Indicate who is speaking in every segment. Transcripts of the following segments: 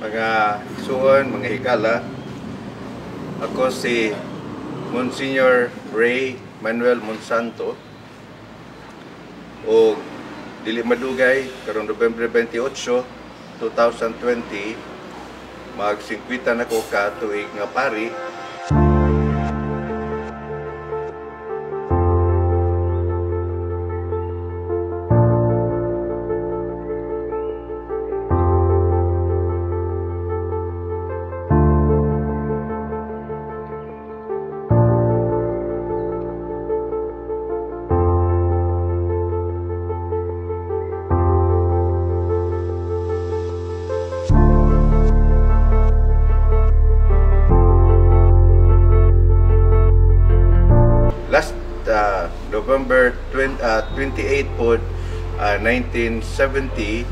Speaker 1: mga suon, mga higala. Ako si Monsignor Ray Manuel Monsanto o dili madugay karong November 28, 2020 mag-50 na ko ka tuig nga pari. Last November 28 po, 1970,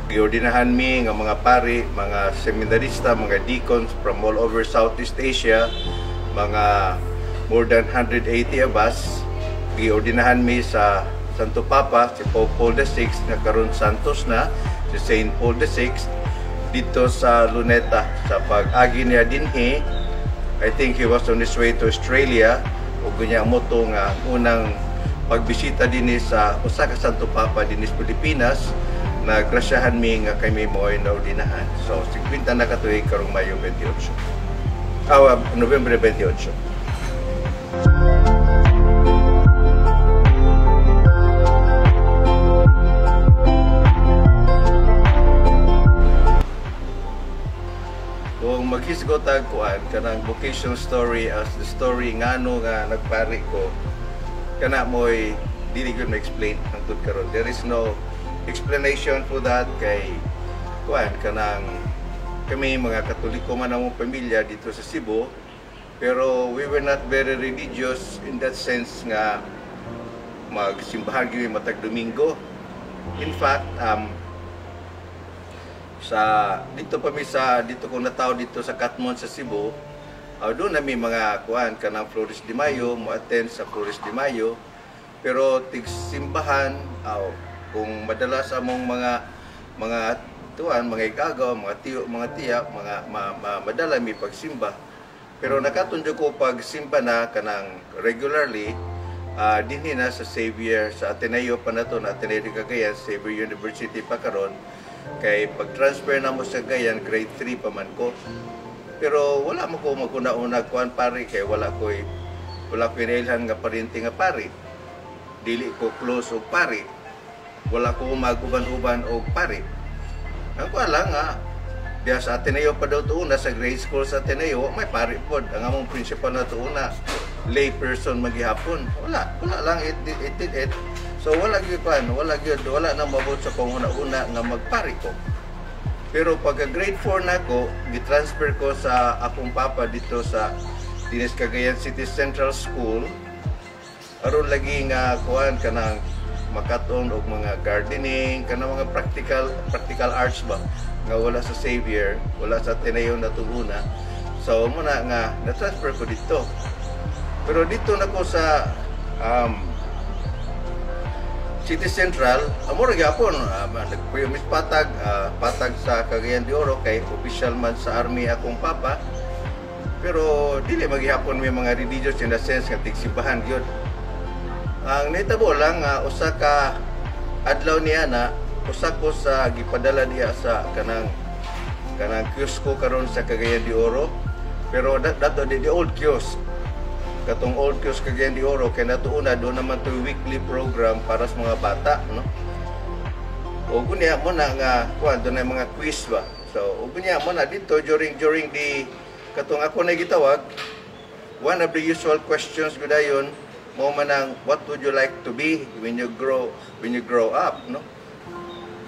Speaker 1: giordinahan mi nga mga pari, mga seminarista, mga deacons from all over Southeast Asia, mga more than 180 of us. Giordinahan mi sa Santo Papa, si Pope Paul VI, na karon santos na, si Saint Paul VI, dito sa Luneta. Sa pag-agi niya dinhi, I think he was on his way to Australia, o ganyan moto nga unang pagbisita din sa usa ka Santo Papa din sa Pilipinas, na grasyahan mi nga kami mo'y naordinahan. So 50 na katuig karong Mayo 28. November 28. Kung maghisgot ang kuan kanang vocation story as the story ngano nga nagpari ko, kana mo'y dili gyud ma-explain hangtod karon. There is no explanation for that kay kuan kanang kami mga Katoliko man ang pamilya dito sa Cebu, pero we were not very religious in that sense nga magsimbahan gyud matag Domingo. In fact, dito ko nataw dito sa Katmon sa Cebu, doon namin mga kuan kanang Flores de Mayo, mo attend sa Flores de Mayo, pero tigsimbahan kung madalas among mga tuan, mga igagaw, mga tiyo, mga tiya, madala mi pagsimba. Pero nakatunjo ko pagsimba na kanang regularly dinhi na sa Xavier, sa Ateneo pa na to, na Ateneo de Cagayan, Xavier University pa karon. Kay pag-transfer na mo sa Gayan, grade 3 pa man ko. Pero wala mo ko maguna-una kuan pari, kay wala ko inailhan nga parinti nga pari. Dili ko close og pari. Wala ko mag-uban-uban og pari. Ang kuan lang nga, diya sa Ateneo pa daw tuuna, sa grade school sa Ateneo, may pari pod. Ang among principal na tuuna, lay person maghihapon. Wala lang, it. So wala na mabot sa panguna-una nga magpari ko. Pero pagka grade 4 na ko, gitransfer ko sa akong papa dito sa Dinis Cagayan City Central School. Aron lagi nga kuan kanang makaton og mga gardening, kanang mga practical arts ba nga wala sa Xavier, wala sa Ateneo na tuguna. So muna nga na-transfer ko dito. Pero dito na ko sa City Central, amo ra gyapon nagpuyomis patag sa Cagayan de Oro, kay official man sa army akong papa. Pero dili maghihapon may mga religious in the sense nga tigsimbahan gyud. Ang nahitabo lang usa ka adlaw niya na usa ko sa gipadala diya sa kanang kiosko karon sa Cagayan de Oro. Pero dato di old kiosk. Katong old kiosk Cagayan de Oro, kay natuuna doon naman to weekly program para sa mga bata, no? O gunya mo na nga kuan doon na mga quiz ba. So o gunya mo na dito during the katong ako na gitawag, one of the usual questions gudayon mo man ang what would you like to be when you grow up, no?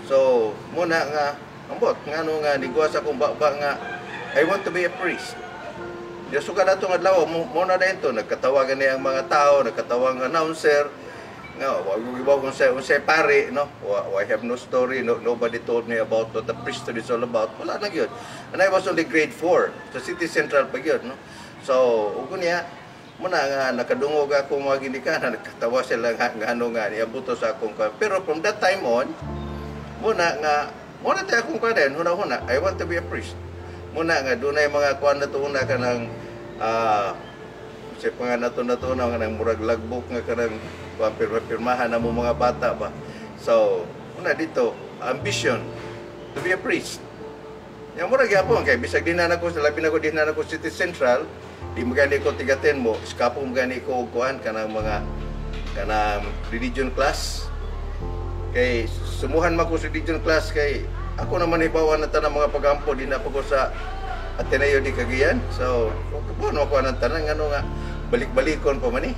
Speaker 1: So mo na nga ambot ngano nga nigwa sa akong baba nga I want to be a priest. Diya suka na itong adlaw, mo na rin ito, nagkatawagan niya ang mga tao, nagkatawang announcer, nga, wag kung say pare, no? I have no story, nobody told me about what the priesthood is all about. Wala na yun. And I was only grade 4, sa City Central pa yun, no? So, ugo niya, muna nga, nakadungog ako mga ginikanan, nagkatawa sila nga ano nga, niabuto sa akong, pero from that time on, muna nga, Muna tayo akong kaden, huna-huna, I want to be a priest. Muna nga, doon ay mga kuan na una ka ng, kasi pa nga nato-nato nga ng murag lagbok nga ka ng pirmahan na mo mga bata ba. So, muna dito, ambition to be a priest. Yang murag yapon, kay bisag din na ako, labi na ko din na ako City Central, di magani ko tigaten mo, iskapo magani ko kuan ka ng mga, ka ng religion class. Kay sumuhan man ko sa religion class kay ako naman ibawan na tanang mga pagampo din na ko sa Ateneo di Cagayan. So, buwan ako ng tanang ano nga balik-balikon pa man eh.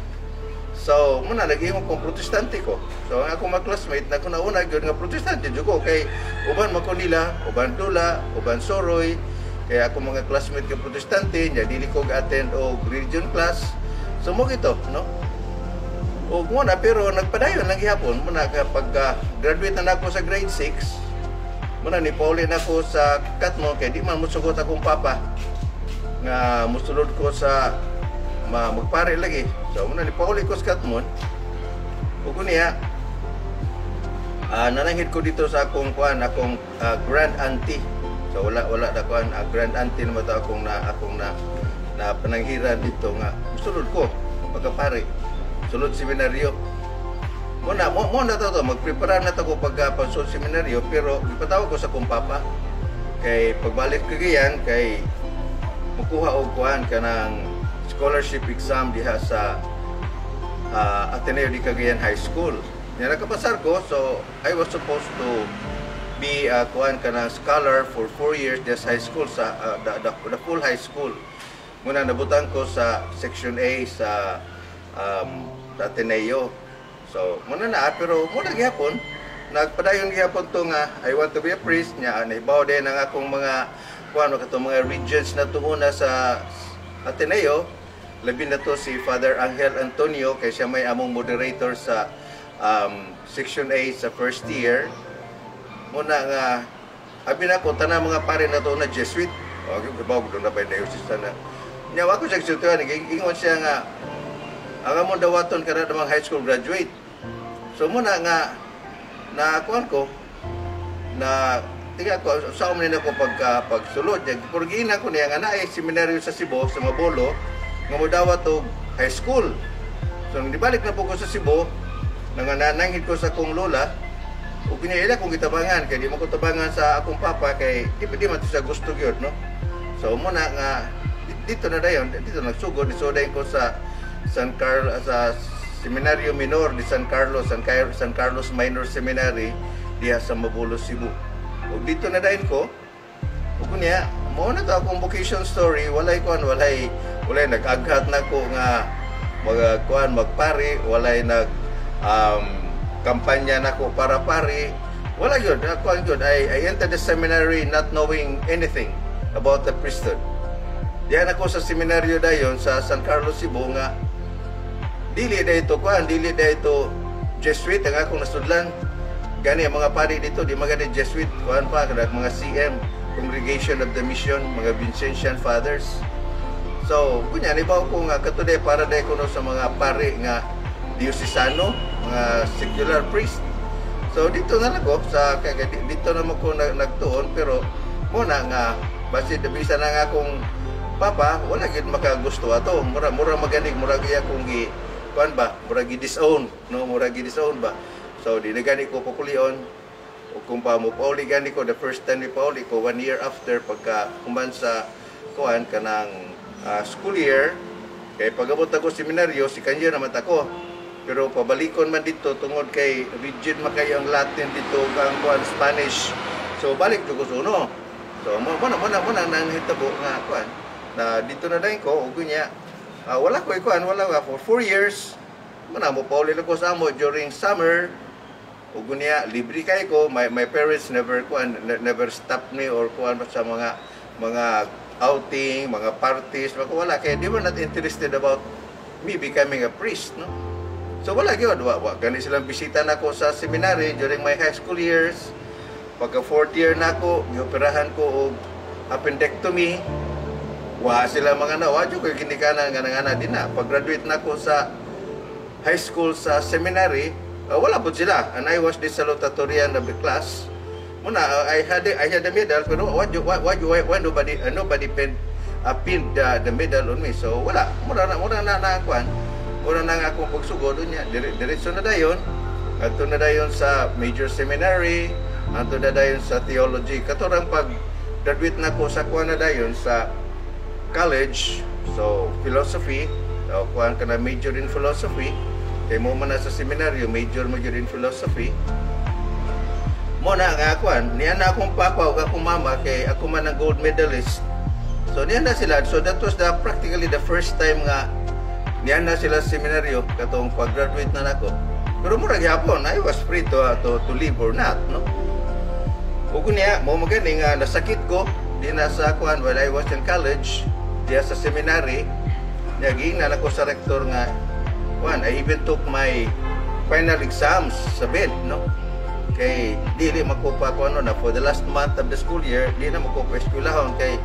Speaker 1: So, muna naging kong protestante ko. So, ang akong mga classmate na ko nauna gyud nga protestante jud ko kay uban man ko nila, uban Dula, uban Soroy. Kaya ako mga classmate ka protestante, nya dili ko ga-attend og religion class. So mo gito, no? O muna, pero nagpadayon lang gihapon muna kapag graduate na ako sa grade 6 muna ni Pauli na ako sa Katmon kaya di man musugot akong papa nga musulod ko sa magpare lagi. So muna ni Pauli ko sa Katmon ug niya nananghid ko dito sa akong kuan akong grand auntie. So wala na kuan grand auntie naman to akong na pananghiran dito nga musulod ko pagkapare sulod seminaryo. Muna to, magprepara na to ko pagkapansulod seminaryo, pero ipatawag ko sa kong papa. Kay pagbalik ko gayan, kay makuha og kuhan ka ng scholarship exam diha sa Ateneo di Cagayan High School. Yan nakapasar ko, so I was supposed to be kuhan ka ng scholar for 4 years this high school, sa the full high school. Muna nabutang ko sa Section A sa Ateneo. So, muna na, pero muna gihapon, nagpadayon gihapon to nga, I want to be a priest, nya, naibaw din ang akong mga, kuano kato, mga regents na tuhuna sa Ateneo, labi na to si Father Angel Antonio, kay siya may among moderator sa Section A sa first year. Muna nga, abi na ko, tanang mga pare na to na Jesuit, bago doon na ba yung diocese na, nya, wako siya ksultuhan, ingon siya nga, ang among dawaton kada mga high school graduate. So muna nga nakuan ko na tiga ko sa umni na ko pagsulod pero giina ko niya nga naay seminaryo sa Cebu sa Mabolo nga modawat og high school. So nang dibalik na po ko sa Cebu nanananghid ko sa akong lola ug ginaila kong gitabangan kay di mo ko tabangan sa akong papa kay di man siya gusto gyud no. So muna nga dito na dayon dito nagsugod isoday ko sa San Carlos sa Seminaryo Minor di San Carlos Minor Seminary diha sa Mabolo, Cebu. Ug dito na dayon ko. Ug niya mao na to akong vocation story, walay nag-aghat na ko nga magpari, walay kampanya na ko para pari. Wala gyud ako gyud I entered the seminary not knowing anything about the priesthood. Diyan ako sa seminaryo dayon sa San Carlos, Cebu nga dili dito Jesuit ang akong nasudlan. Gani ang mga pari dito di magani Jesuit kuan pa kada mga CM, Congregation of the Mission, mga Vincentian Fathers. So kunya ni ba ko nga katuday para dai kuno sa mga pari nga diocesano, mga secular priest. So dito na ko sa dito na ko nagtuon pero muna nga basi bisa na nga akong papa wala gid makagusto ato mura maganig mura gyud akong kuan ba mura gi-disown no mura gi-disown ba. So di na gani ko pakulion o kung pa mo pauli gani ko the first time ni pauli ko 1 year after pagka kuman sa kuan kanang school year kay pagabot ako seminaryo si kanyo naman ako pero pabalikon man dito tungod kay rigid makayo ang Latin dito kang kuan Spanish. So balik ko suno. So mo nang hitabo nga kuan na dito na dayon ko ug niya wala ko ikuan wala for 4 years mana mo pauli ko sa amo during summer ug niya libre kay ko my parents never stop me or kuan sa mga outing mga parties wala kay they were not interested about me becoming a priest no. So wala gyud gani silang bisita nako sa seminary during my high school years. Pagka 4th year nako gioperahan ko og appendectomy. Wa sila mga nawadyo kay ginikanan nga din na. Pag-graduate na ko sa high school sa seminary, wala po sila. And I was the salutatorian of the class. muna I had the medal, pero nobody pinned the medal on me. So wala, mura na kuan. Mura na nga akong pagsugod niya. Diretso na dayon. Ato na dayon sa major seminary, ato na dayon sa theology. Katorang pag graduate na ko sa kuan na dayon sa college, so philosophy, so kuan ka na major in philosophy. Kay mo man na sa seminaryo, major in philosophy. Mo na nga kuan, niya na akong papa o akong mama kay ako man ang gold medalist. So niya na sila. So that was practically the first time nga niya na sila sa seminaryo katong pag-graduate na nako. Pero mura gyapon, I was free to live or not, no? Ug niya mo magani nga nasakit ko di na sa kuan while I was in college, diya sa seminary. Niya giingnan ako sa rector nga kuan, I even took my final exams sa bed, no? Kay dili makupa ko ano na for the last month of the school year, di na makupa eskwelahon kay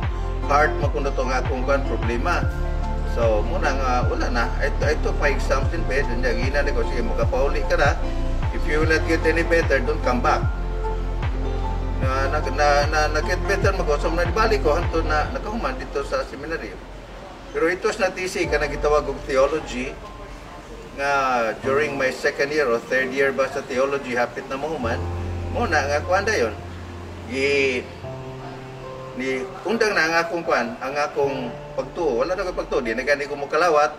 Speaker 1: hard makuno to nga akong kuan problema. So, muna nga, wala na. I took my exams in bed, and ginan ko, sige, makapauli ka na. If you will not get any better, don't come back. Na-get better mo so nabalik ko, hanto na nakahuman dito sa seminaryo. Pero ito na TC, ka nagitawag og theology, nga during my second year o third year ba sa theology, hapit na mahuman, muna nga, kuhan da yun. Ni undang na ang akong kuan, ang akong pagtuo. Wala na ko pagtuo, di na gani ko mo kalawat.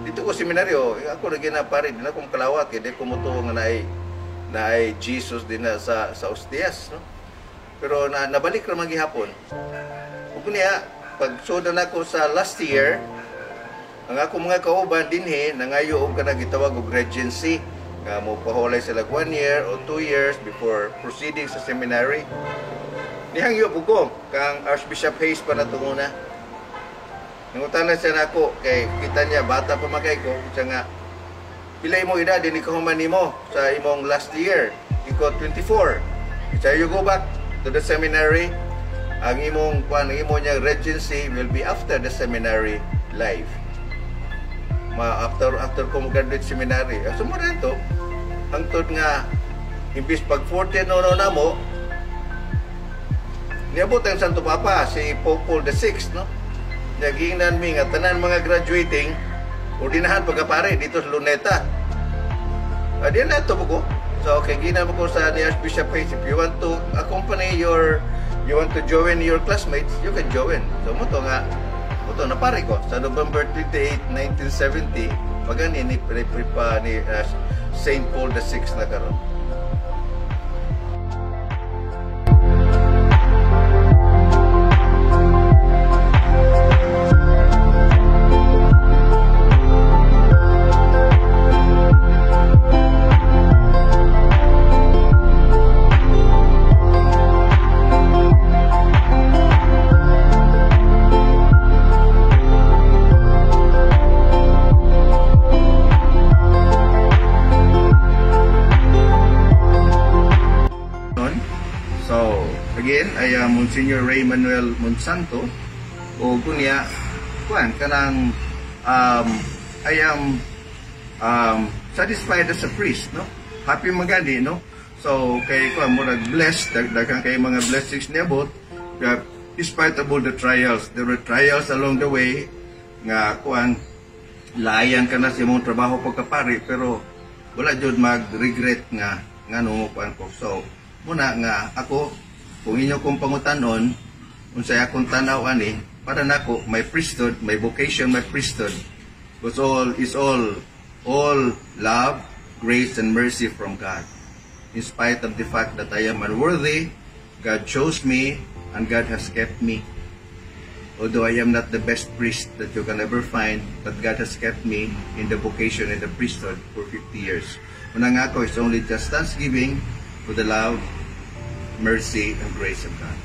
Speaker 1: Dito ko seminaryo, ako na ginapari, di na ko mo kalawat, kaya di ko mo tuo nga na ay Jesus din na sa Ostias, no? Pero nabalik ra maghihapon. Ug niya, pag soda na ko sa last year, ang akong mga kauban dinhi nangayo og kanang gitawag og regency, nga mo pahulay sila 1 year o 2 years before proceeding sa seminary. Nihangyo ko kang Archbishop Hayes pa na tunguna. Nangutanan siya na ako, kay kita niya, bata pa magay ko, siya nga, pilay mo edad, din ikahuman nimo sa imong last year, ikaw 24. So you go back to the seminary, ang imong niyang regency will be after the seminary life. After ko mag-graduate seminary. So mo rin to, hangtod nga, imbis pag 40 na mo, niabot ang Santo Papa, si Pope Paul VI, no? Nagingnan mi nga tanan mga graduating, ordinahan pagkapare dito sa Luneta. Diyan na ito ko. So, kaya ginam ko sa ni Archbishop Hayes, if you want to accompany you want to join your classmates, you can join. So, mo na pare ko, sa November 28, 1970, pagani ni St. Paul VI na karon. Again, ay Monsignor Ray Manuel Monsanto o kunya kanang I am satisfied as a priest, no? Happy magadi, no? So kay kuan mo blessed daghang kay mga blessings niabot despite of all the trials. There were trials along the way nga kuan layan ka na sa imong trabaho pagkapari, pero wala jud mag-regret nga ngano mo kuan ko. So muna nga ako, kung inyo kong pangutanon, unsay akong tanaw ani, para nako my priesthood, my vocation, my priesthood is all love, grace, and mercy from God. In spite of the fact that I am unworthy, God chose me and God has kept me. Although I am not the best priest that you can ever find, but God has kept me in the vocation and the priesthood for 50 years. Unang ako is only just thanksgiving for the love, mercy, and grace of God.